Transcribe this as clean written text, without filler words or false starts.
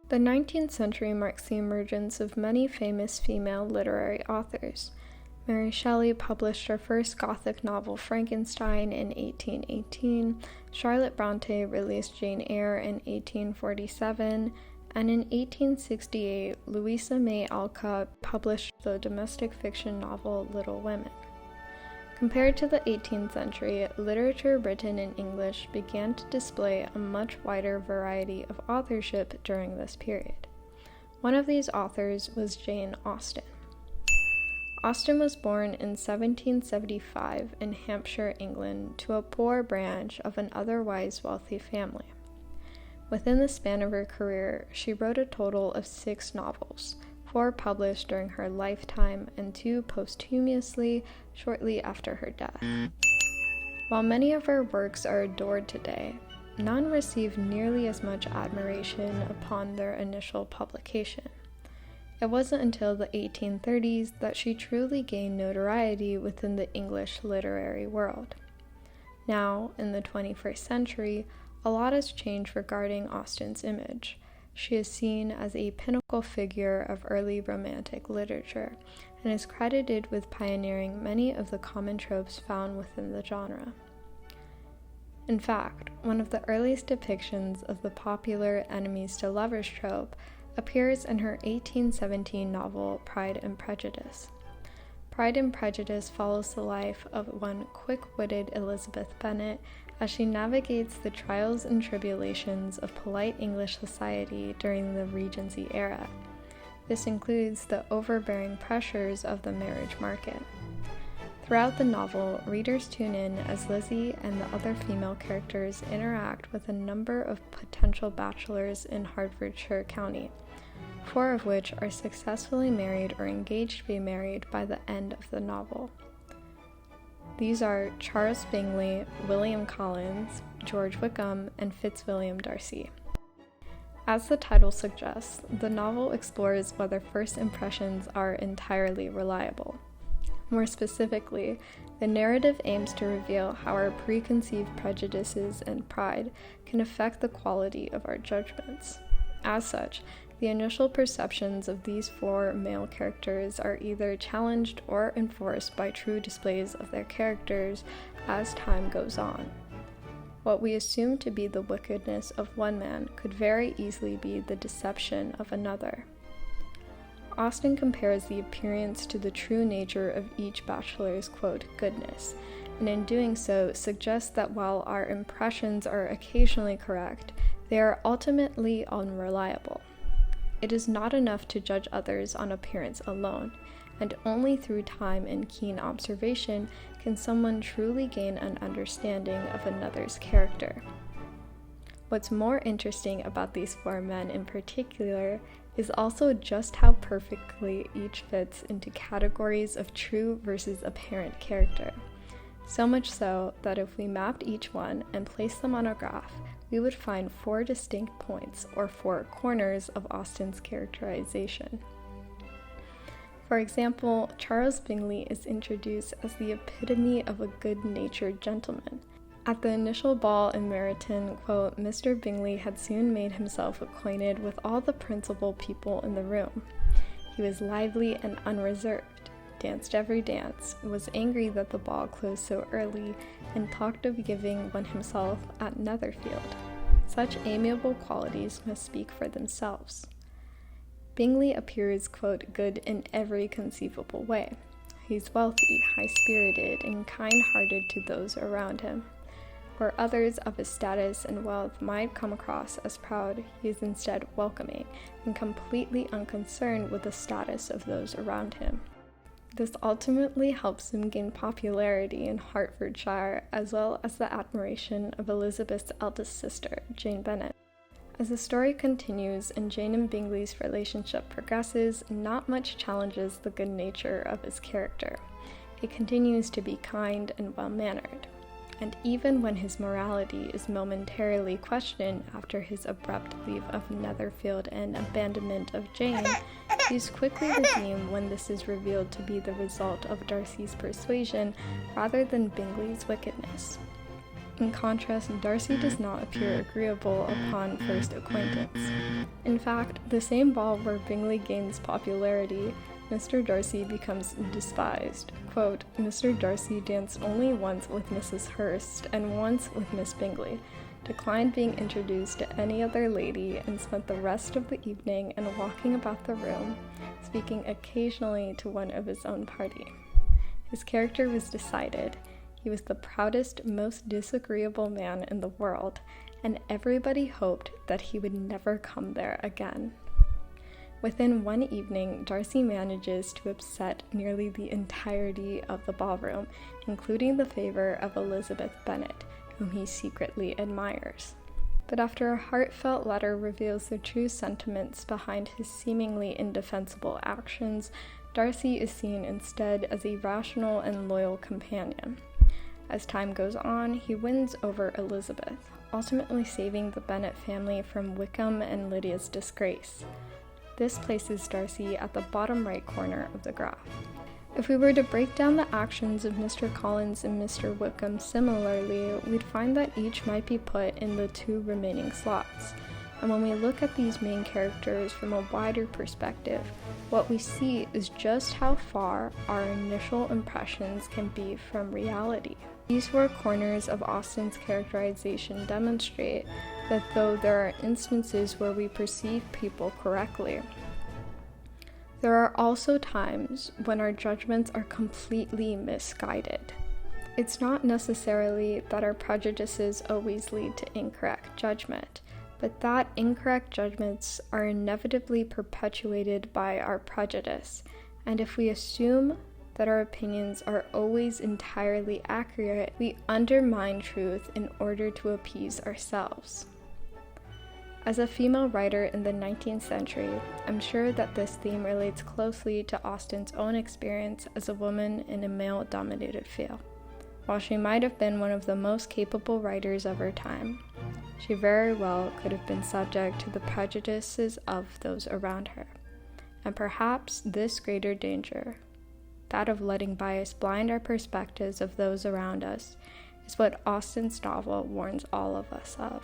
The 19th century marks the emergence of many famous female literary authors. Mary Shelley published her first Gothic novel, Frankenstein, in 1818. Charlotte Bronte released Jane Eyre in 1847. And in 1868, Louisa May Alcott published the domestic fiction novel Little Women. Compared to the 18th century, literature written in English began to display a much wider variety of authorship during this period. One of these authors was Jane Austen. Austen was born in 1775 in Hampshire, England, to a poor branch of an otherwise wealthy family. Within the span of her career, she wrote a total of 6 novels, 4 published during her lifetime and 2 posthumously shortly after her death. While many of her works are adored today, none received nearly as much admiration upon their initial publication. It wasn't until the 1830s that she truly gained notoriety within the English literary world. Now, in the 21st century, a lot has changed regarding Austen's image. She is seen as a pinnacle figure of early Romantic literature, and is credited with pioneering many of the common tropes found within the genre. In fact, one of the earliest depictions of the popular enemies to lovers trope appears in her 1817 novel, Pride and Prejudice. Pride and Prejudice follows the life of one quick-witted Elizabeth Bennet as she navigates the trials and tribulations of polite English society during the Regency era. This includes the overbearing pressures of the marriage market. Throughout the novel, readers tune in as Lizzie and the other female characters interact with a number of potential bachelors in Hertfordshire County, 4 of which are successfully married or engaged to be married by the end of the novel. These are Charles Bingley, William Collins, George Wickham, and Fitzwilliam Darcy. As the title suggests, the novel explores whether first impressions are entirely reliable. More specifically, the narrative aims to reveal how our preconceived prejudices and pride can affect the quality of our judgments. As such, the initial perceptions of these 4 male characters are either challenged or enforced by true displays of their characters as time goes on. What we assume to be the wickedness of one man could very easily be the deception of another. Austen compares the appearance to the true nature of each bachelor's, quote, goodness, and in doing so suggests that while our impressions are occasionally correct, they are ultimately unreliable. It is not enough to judge others on appearance alone, and only through time and keen observation can someone truly gain an understanding of another's character. What's more interesting about these 4 men in particular is also just how perfectly each fits into categories of true versus apparent character. So much so that if we mapped each one and placed them on a graph, we would find 4 distinct points or 4 corners of Austen's characterization. For example, Charles Bingley is introduced as the epitome of a good-natured gentleman. At the initial ball in Meryton, quote, Mr. Bingley had soon made himself acquainted with all the principal people in the room. He was lively and unreserved, danced every dance, was angry that the ball closed so early, and talked of giving one himself at Netherfield. Such amiable qualities must speak for themselves. Bingley appears, quote, good in every conceivable way. He's wealthy, high-spirited, and kind-hearted to those around him. Where others of his status and wealth might come across as proud, he is instead welcoming and completely unconcerned with the status of those around him. This ultimately helps him gain popularity in Hertfordshire, as well as the admiration of Elizabeth's eldest sister, Jane Bennet. As the story continues and Jane and Bingley's relationship progresses, not much challenges the good nature of his character. It continues to be kind and well-mannered. And even when his morality is momentarily questioned after his abrupt leave of Netherfield and abandonment of Jane, he is quickly redeemed when this is revealed to be the result of Darcy's persuasion rather than Bingley's wickedness. In contrast, Darcy does not appear agreeable upon first acquaintance. In fact, the same ball where Bingley gains popularity, Mr. Darcy becomes despised. Quote, Mr. Darcy danced only once with Mrs. Hurst and once with Miss Bingley, declined being introduced to any other lady, and spent the rest of the evening in walking about the room, speaking occasionally to one of his own party. His character was decided. He was the proudest, most disagreeable man in the world, and everybody hoped that he would never come there again. Within one evening, Darcy manages to upset nearly the entirety of the ballroom, including the favor of Elizabeth Bennet, whom he secretly admires. But after a heartfelt letter reveals the true sentiments behind his seemingly indefensible actions, Darcy is seen instead as a rational and loyal companion. As time goes on, he wins over Elizabeth, ultimately saving the Bennet family from Wickham and Lydia's disgrace. This places Darcy at the bottom right corner of the graph. If we were to break down the actions of Mr. Collins and Mr. Wickham similarly, we'd find that each might be put in the two remaining slots. And when we look at these main characters from a wider perspective, what we see is just how far our initial impressions can be from reality. These four corners of Austen's characterization demonstrate that though there are instances where we perceive people correctly, there are also times when our judgments are completely misguided. It's not necessarily that our prejudices always lead to incorrect judgment, but that incorrect judgments are inevitably perpetuated by our prejudice, and if we assume that our opinions are always entirely accurate, we undermine truth in order to appease ourselves. As a female writer in the 19th century, I'm sure that this theme relates closely to Austen's own experience as a woman in a male-dominated field. While she might have been one of the most capable writers of her time, she very well could have been subject to the prejudices of those around her. And perhaps this greater danger, that of letting bias blind our perspectives of those around us, is what Austen's novel warns all of us of.